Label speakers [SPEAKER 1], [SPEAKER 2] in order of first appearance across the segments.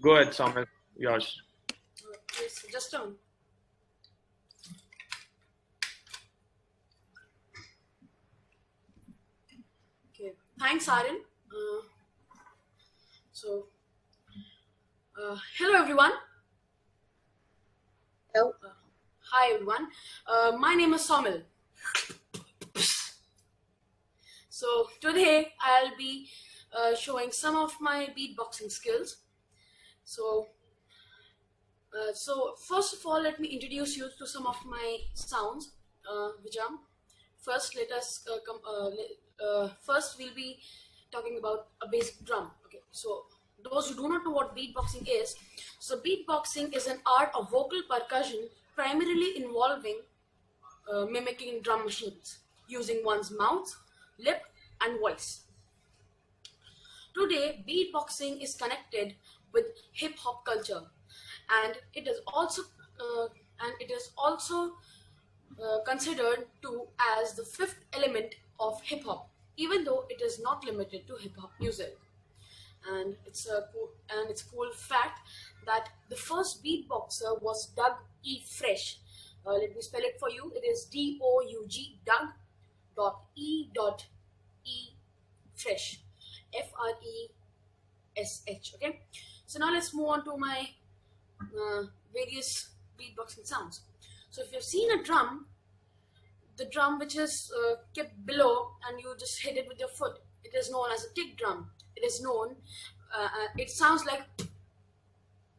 [SPEAKER 1] Go ahead, Samir. Yours.
[SPEAKER 2] Yes, just on. Okay. Thanks, Aryan. Hello everyone.
[SPEAKER 3] Hello.
[SPEAKER 2] Hi everyone. My name is Somil. So today I'll be showing some of my beatboxing skills. So first of all, let me introduce you to some of my sounds. Vijam. First, let us first we'll be talking about a basic drum. Okay, so those who do not know what beatboxing is, so beatboxing is an art of vocal percussion primarily involving mimicking drum machines using one's mouth, lip, and voice. Today, beatboxing is connected with hip hop culture, and it is also considered to as the fifth element of hip hop, even though it is not limited to hip hop music. And it's a cool fact that the first beatboxer was Doug E. Fresh. Let me spell it for you. It is DOUG Doug .E Fresh, FRESH. Okay, so now let's move on to my various beatboxing sounds. So if you've seen a drum, the drum which is kept below and you just hit it with your foot, it is known as a kick drum. It is known, it sounds like,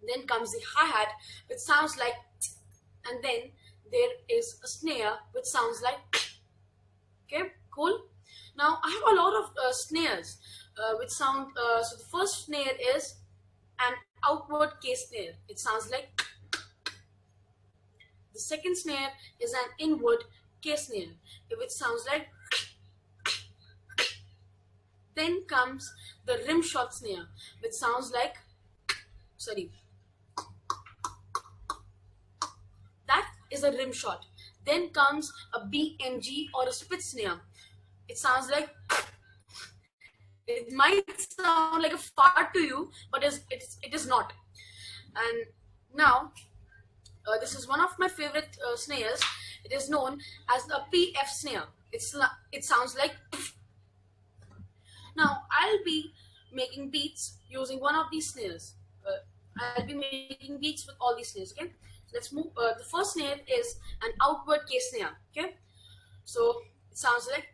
[SPEAKER 2] then comes the hi-hat which sounds like, and then there is a snare which sounds like. Okay, cool. Now I have a lot of snares which sound, so the first snare is an outward K snare. It sounds like. The second snare is an inward K snare, which sounds like. Then comes the rim shot snare, which sounds like. Sorry. That is a rim shot. Then comes a BMG or a spit snare. It sounds like. It might sound like a fart to you, but it is not. And now, this is one of my favorite snares. It is known as a PF snare. It sounds like. Now I'll be making beats using one of these snares. I'll be making beats with all these snares. Okay, so let's move. The first snare is an outward K snare. Okay, so it sounds like.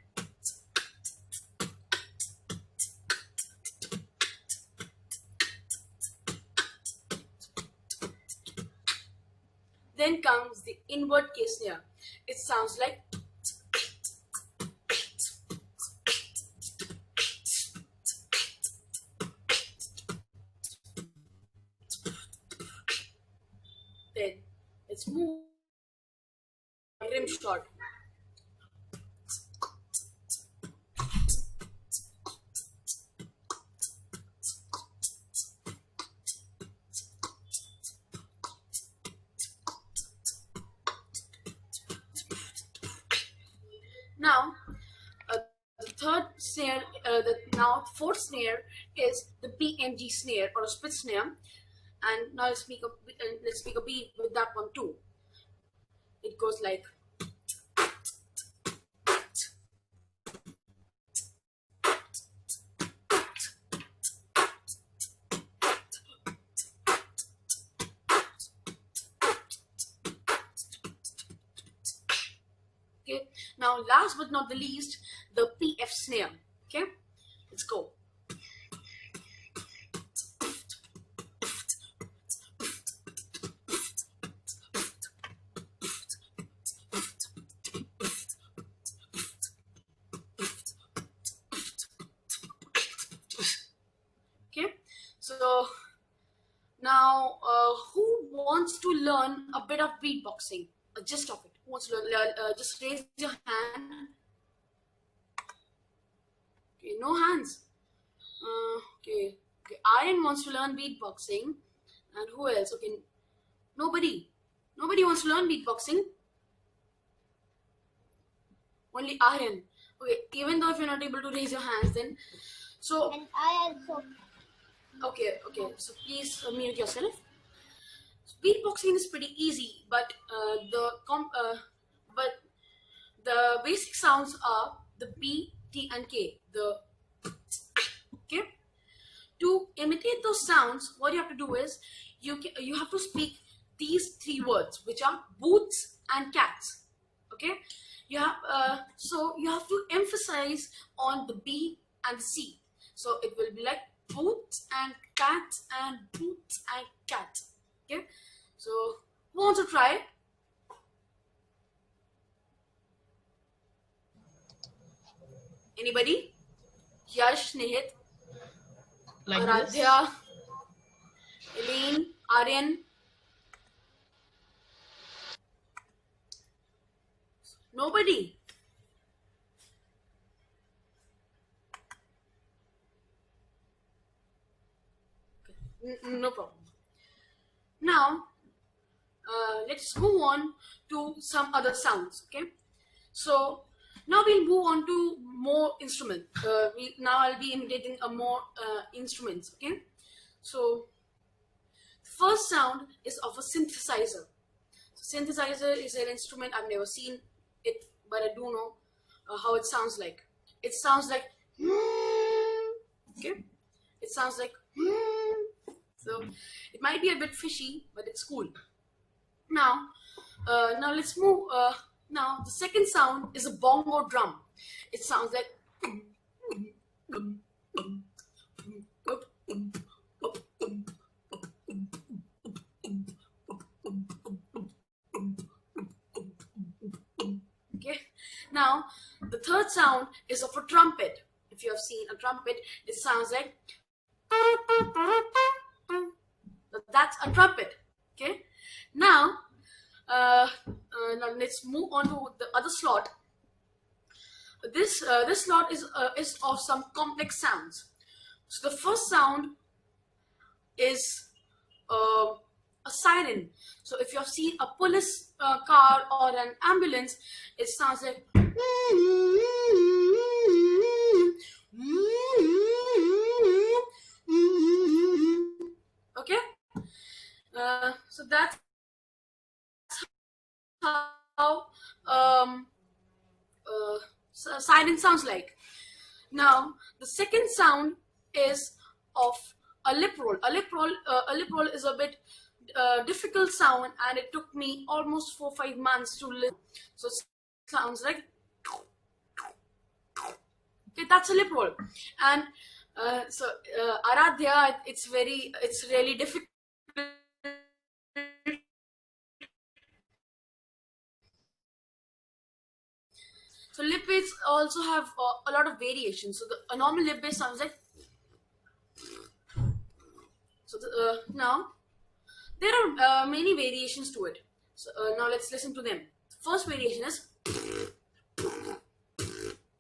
[SPEAKER 2] Then comes the inward K snare. It sounds like. Then let's move rim shot. Now, the third snare, the fourth snare is the BMG snare or a split snare, and now let's make a beat with that one too. It goes like. Okay. Now, last but not the least, the PF snare. Okay, let's go. Okay, so now who wants to learn a bit of beatboxing? A gist of it. Who wants to learn? Just raise your hand. Okay, no hands. Okay. Aryan wants to learn beatboxing, and who else? Okay, nobody. Nobody wants to learn beatboxing. Only Aryan. Okay, even though if you're not able to raise your hands, then so.
[SPEAKER 3] And I also.
[SPEAKER 2] Okay, okay. So please mute yourself. Beatboxing is pretty easy, but but the basic sounds are the B, T, and K. The okay. To imitate those sounds, what you have to do is you have to speak these three words, which are boots and cats. Okay, so you have to emphasize on the B and the C. So it will be like boots and cats and boots and cats. Okay, so who wants to try? Anybody? Yash, Nihit,
[SPEAKER 3] Like this?
[SPEAKER 2] Aradhya, Elaine, Aryan. Nobody. No problem. Now, let's move on to some other sounds. Okay, so now we'll move on to more instruments. Now I'll be imitating a more instruments. Okay, so the first sound is of a synthesizer. So synthesizer is an instrument I've never seen it, but I do know how it sounds like. It sounds like okay. It sounds like so. It might be a bit fishy, but it's cool. Now, now let's move. Now the second sound is a bongo drum. It sounds like okay. Now the third sound is of a trumpet. If you have seen a trumpet, it sounds like that's a trumpet. Okay. Now, now let's move on to the other slot. This slot is of some complex sounds. So the first sound is a siren. So if you have seen a police car or an ambulance, it sounds like okay. So that's how siren sounds like. Now the second sound is of a lip roll. A lip roll is a bit difficult sound, and it took me almost 4-5 months to learn. So it sounds like okay, that's a lip roll. And so Aradhya, it's really difficult. So lip bass also have a lot of variations. So a normal lip bass sounds like. So now there are many variations to it. So now let's listen to them. The first variation is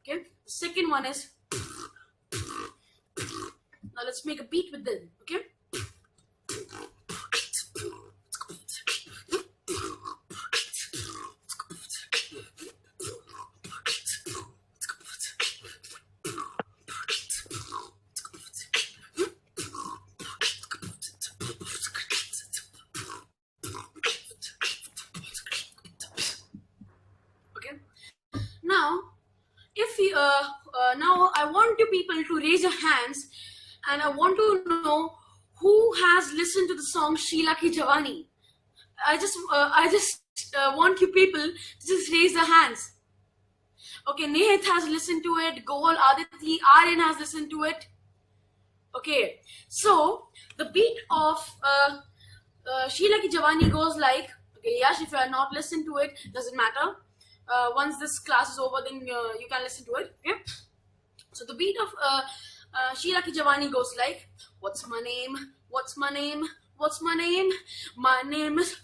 [SPEAKER 2] okay. The second one is now let's make a beat with them. Okay. Now, if you, now I want you people to raise your hands, and I want to know who has listened to the song Sheila Ki Jawani. I just want you people to just raise your hands. Okay, Nehit has listened to it. Gol, Aditi, Aryan has listened to it. Okay, so the beat of Sheila Ki Jawani goes like, okay, Yash, if you are not listening to it, doesn't matter. Once this class is over, then you can listen to it. Okay. So the beat of Sheila Ki Jawani goes like, "What's my name? What's my name? What's my name? My name is."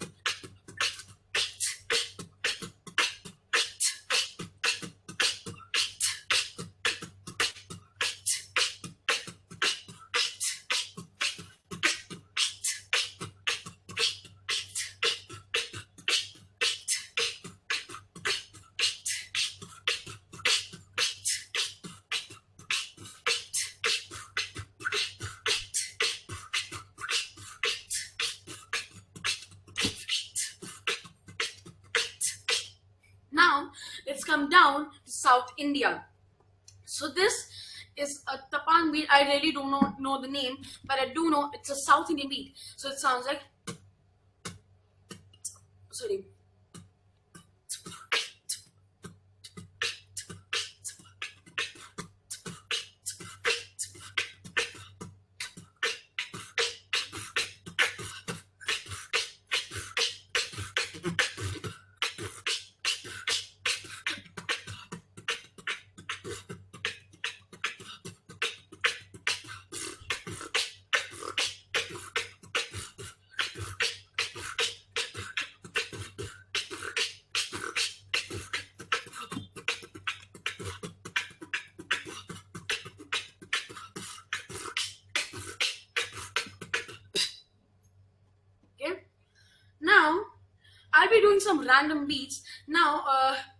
[SPEAKER 2] come down to South India. So this is a tapang beat. I really don't know the name, but I do know it's a South Indian beat. So it sounds like, sorry. Now, I'll be doing some random beats. Now,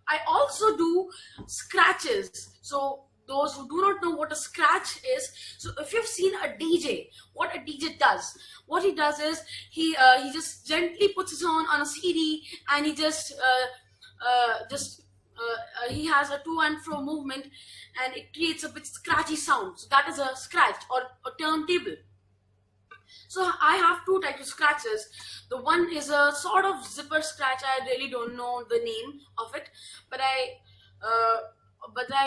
[SPEAKER 2] I also do scratches. So, those who do not know what a scratch is, so if you've seen a DJ, what a DJ does, what he does is he just gently puts it on a CD, and he just he has a to and fro movement, and it creates a bit scratchy sound. So that is a scratch or a turntable. So I have two types of scratches. The one is a sort of zipper scratch. I really don't know the name of it, but I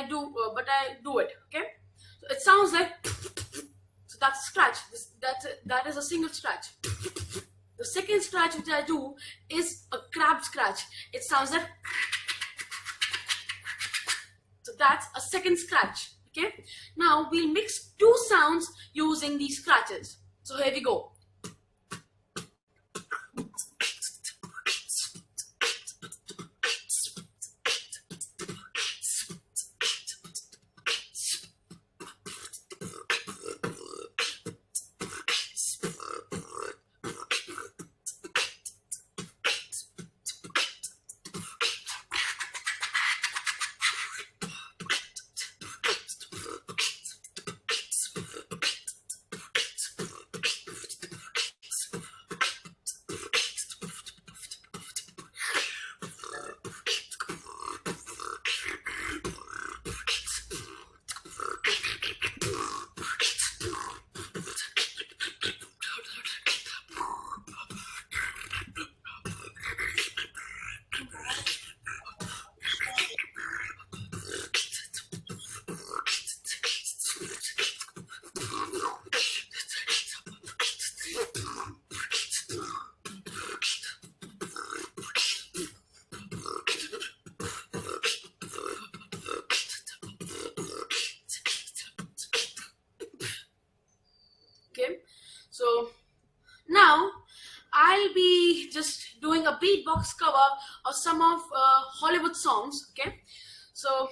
[SPEAKER 2] do it. Okay, so it sounds like. So that's a scratch. That is a single scratch. The second scratch which I do is a crab scratch. It sounds like. So that's a second scratch. Okay. Now we'll mix two sounds using these scratches. So here we go. Okay, so now I'll be just doing a beatbox cover of some of Hollywood songs. Okay, so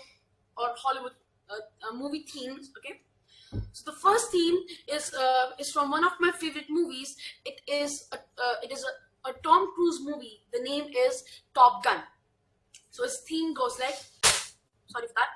[SPEAKER 2] or Hollywood movie themes. Okay, so the first theme is from one of my favorite movies. It is a Tom Cruise movie. The name is Top Gun. So his theme goes like, sorry for that.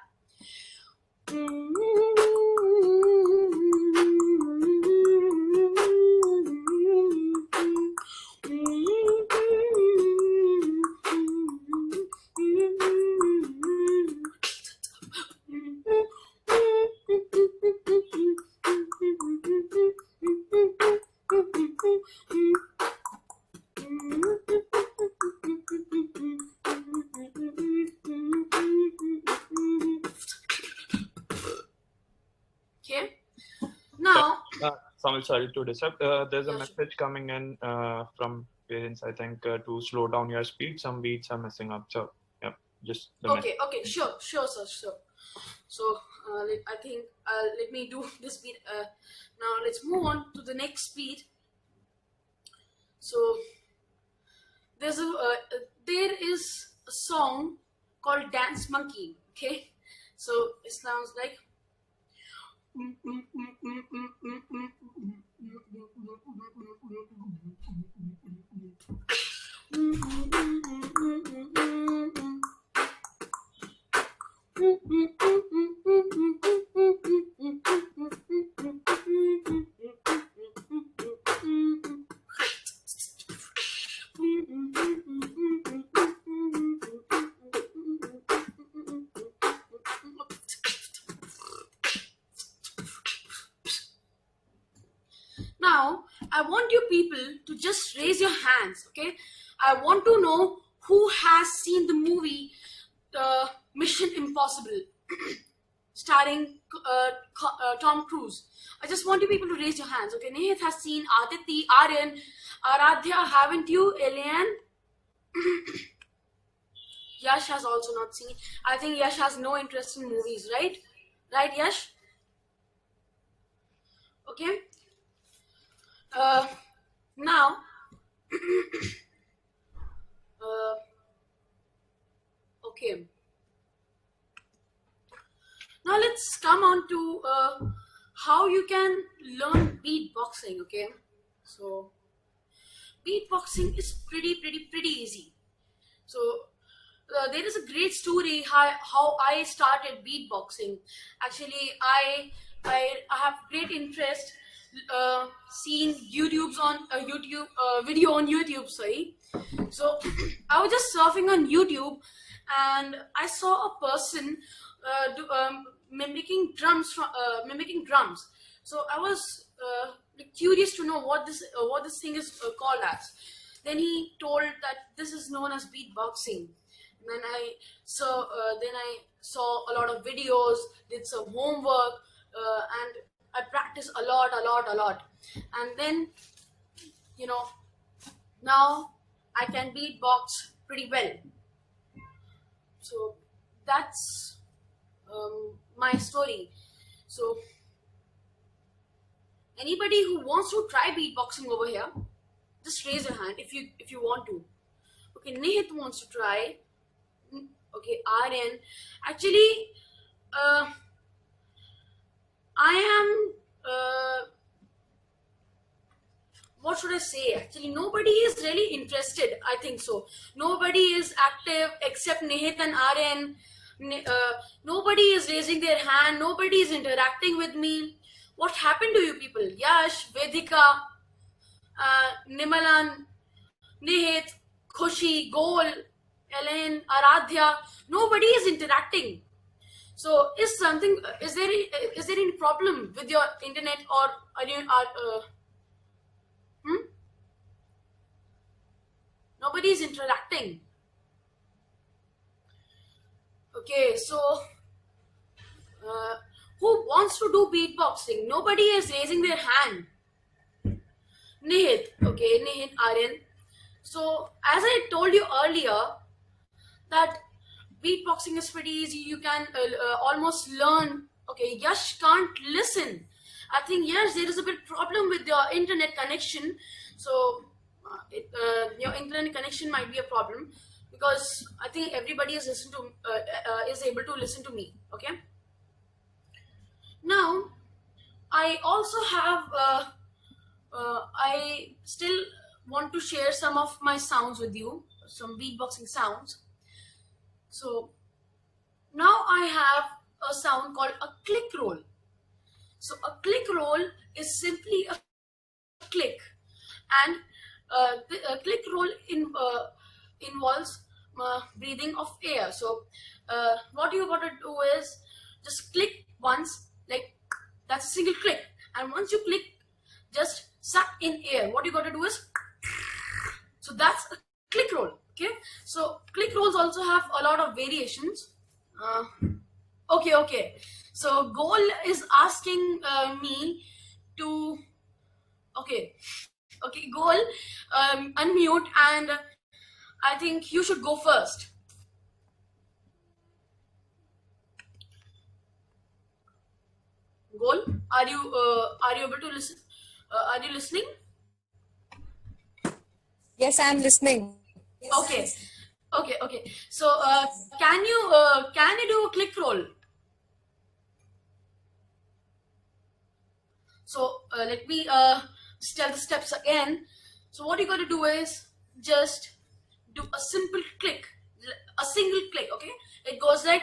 [SPEAKER 2] Okay. Now,
[SPEAKER 1] Samuel, sorry to disturb. There's a
[SPEAKER 2] Yeah, sure.
[SPEAKER 1] message coming in from parents, I think, to slow down your speed. Some beats are messing up. So, yeah, just the message.
[SPEAKER 2] okay, sure, sir, sure. So I think let me do this beat. Now let's move on to the next beat. So there is a song called Dance Monkey. Okay, so it sounds like. now I want you people to just raise your hands, okay? I want to know who has seen the movie Mission Impossible starring Tom Cruise. I just want you people to raise your hands, okay? Nihit has seen, Aditi, Aryan, Aradhya, haven't you? Elian? Yash has also not seen. I think Yash has no interest in movies, right? Right, Yash? Okay. Now, okay. Now let's come on to how you can learn beatboxing. Okay, so beatboxing is pretty easy. So there is a great story how I started beatboxing. Actually, I have great interest seeing YouTube's on video on YouTube. Sorry, so I was just surfing on YouTube and I saw a person mimicking drums. So I was curious to know what this thing is called as. Then he told that this is known as beatboxing. Then I saw a lot of videos, did some homework, and I practiced a lot. And then, you know, now I can beatbox pretty well. So that's my story. So anybody who wants to try beatboxing over here, just raise your hand if you want to. Okay, Nihit wants to try. Okay, Aryan. Actually, I am. What should I say? Actually, nobody is really interested. I think so. Nobody is active except Nihit and Aryan. Nobody is raising their hand. Nobody is interacting with me. What happened to you people? Yash, Vedika, Nimalan, Nihit, Khushi, Gol, Ellen, Aradhya. Nobody is interacting. So, is there any problem with your internet, or are you Nobody is interacting. Okay, so who wants to do beatboxing? Nobody is raising their hand. Nihit, okay, Nihit, Aryan. So as I told you earlier, that beatboxing is pretty easy. You can almost learn. Okay, Yash can't listen. I think yes, there is a bit problem with your internet connection. So your internet connection might be a problem, because I think everybody is able to listen to me. Okay. Now, I also have. I still want to share some of my sounds with you, some beatboxing sounds. So now I have a sound called a click roll. So a click roll is simply a click, and the click roll involves breathing of air. So what you got to do is just click once, like that's a single click, and once you click, just suck in air. What you got to do is, so that's a click roll. Okay, so click rolls also have a lot of variations. Okay. So Gol is asking me to. Okay, Gol, unmute, and I think you should go first. Gol, are you able to listen? Are you listening?
[SPEAKER 4] Yes, I am listening.
[SPEAKER 2] Okay. So can you do a click roll? So let me tell the steps again. So what you got to do is just do a simple click, a single click. Okay, it goes like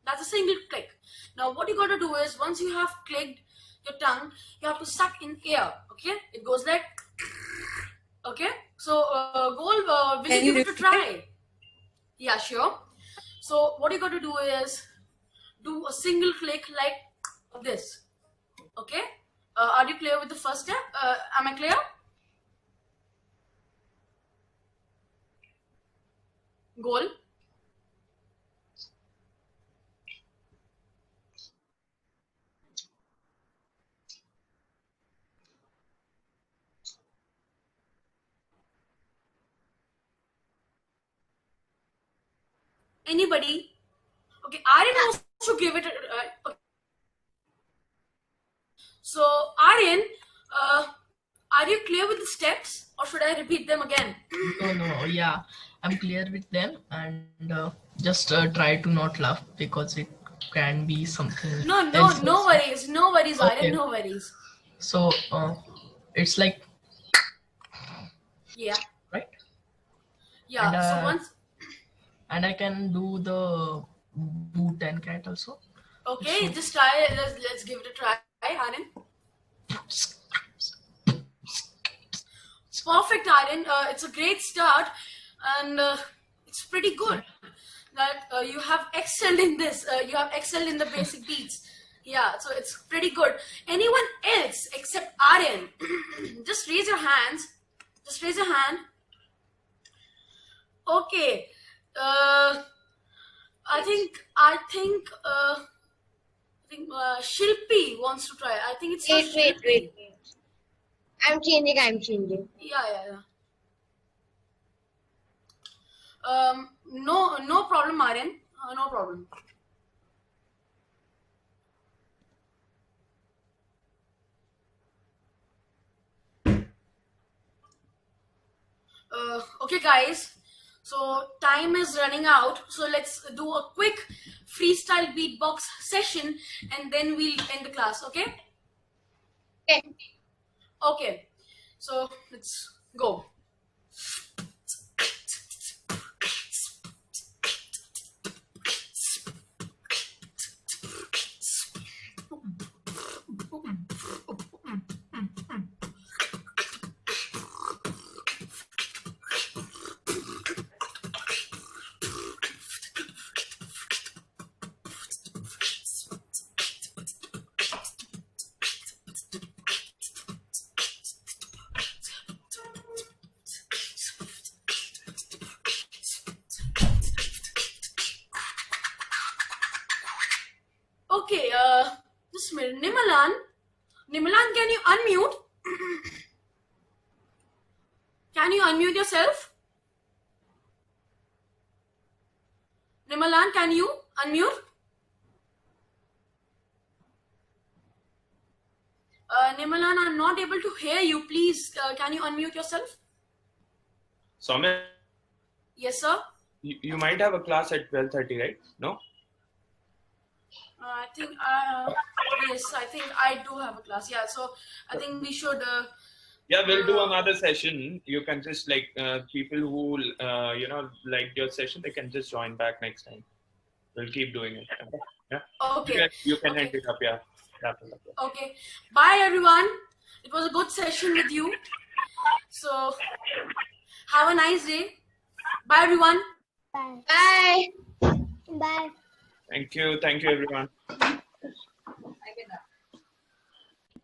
[SPEAKER 2] that's a single click. Now what you got to do is, once you have clicked your tongue, you have to suck in air. Okay, it goes like. Okay, so Gol, will you give it a try? Yeah, sure. So what you got to do is do a single click like this. Okay, Are you clear with the first step? Am I clear? Goal. Anybody? Okay, Aryan wants to give it. Okay. So, Aryan, are you clear with the steps, or should I repeat them again?
[SPEAKER 3] No, yeah, I'm clear with them, and just try to not laugh because it can be something
[SPEAKER 2] No
[SPEAKER 3] else.
[SPEAKER 2] worries,
[SPEAKER 3] Okay.
[SPEAKER 2] Aryan, no worries.
[SPEAKER 3] So it's like,
[SPEAKER 2] Yeah,
[SPEAKER 3] right?
[SPEAKER 2] yeah.
[SPEAKER 3] And,
[SPEAKER 2] So once,
[SPEAKER 3] and I can do the boot and cat also.
[SPEAKER 2] okay,
[SPEAKER 3] So-
[SPEAKER 2] just try it. Let's give it a try, Aryan. Perfect, Aryan. It's a great start, and it's pretty good. That you have excelled in this. You have excelled in the basic beats. Yeah, so it's pretty good. Anyone else except Aryan? Just raise your hands. Just raise your hand. Okay. I think Shilpi wants to try. I think it's
[SPEAKER 5] Wait.
[SPEAKER 2] Shilpi.
[SPEAKER 5] I'm changing.
[SPEAKER 2] Yeah. No problem, Aryan. No problem. Okay, guys. So time is running out. So let's do a quick freestyle beatbox session, and then we'll end the class. Okay?
[SPEAKER 5] Okay.
[SPEAKER 2] Okay. So let's go. Okay, just a minute. Nimalan, can you unmute? Can you unmute yourself? Nimalan, can you unmute? Nimalan, I'm not able to hear you. Please, can you unmute yourself?
[SPEAKER 1] Soumya,
[SPEAKER 2] Yes, sir.
[SPEAKER 1] you might have a class at 12:30, right? No?
[SPEAKER 2] I think yes, I think I do have a class. Yeah, so I think we should.
[SPEAKER 1] Yeah, we'll do another session. You can just people who liked your session, they can just join back next time. We'll keep doing it. Yeah.
[SPEAKER 2] Okay.
[SPEAKER 1] You can
[SPEAKER 2] Okay.
[SPEAKER 1] end it up. Yeah. Wrap it up, yeah.
[SPEAKER 2] Okay. Bye, everyone. It was a good session with you. So have a nice day. Bye, everyone.
[SPEAKER 5] Bye.
[SPEAKER 1] Thank you, everyone.
[SPEAKER 5] I get that.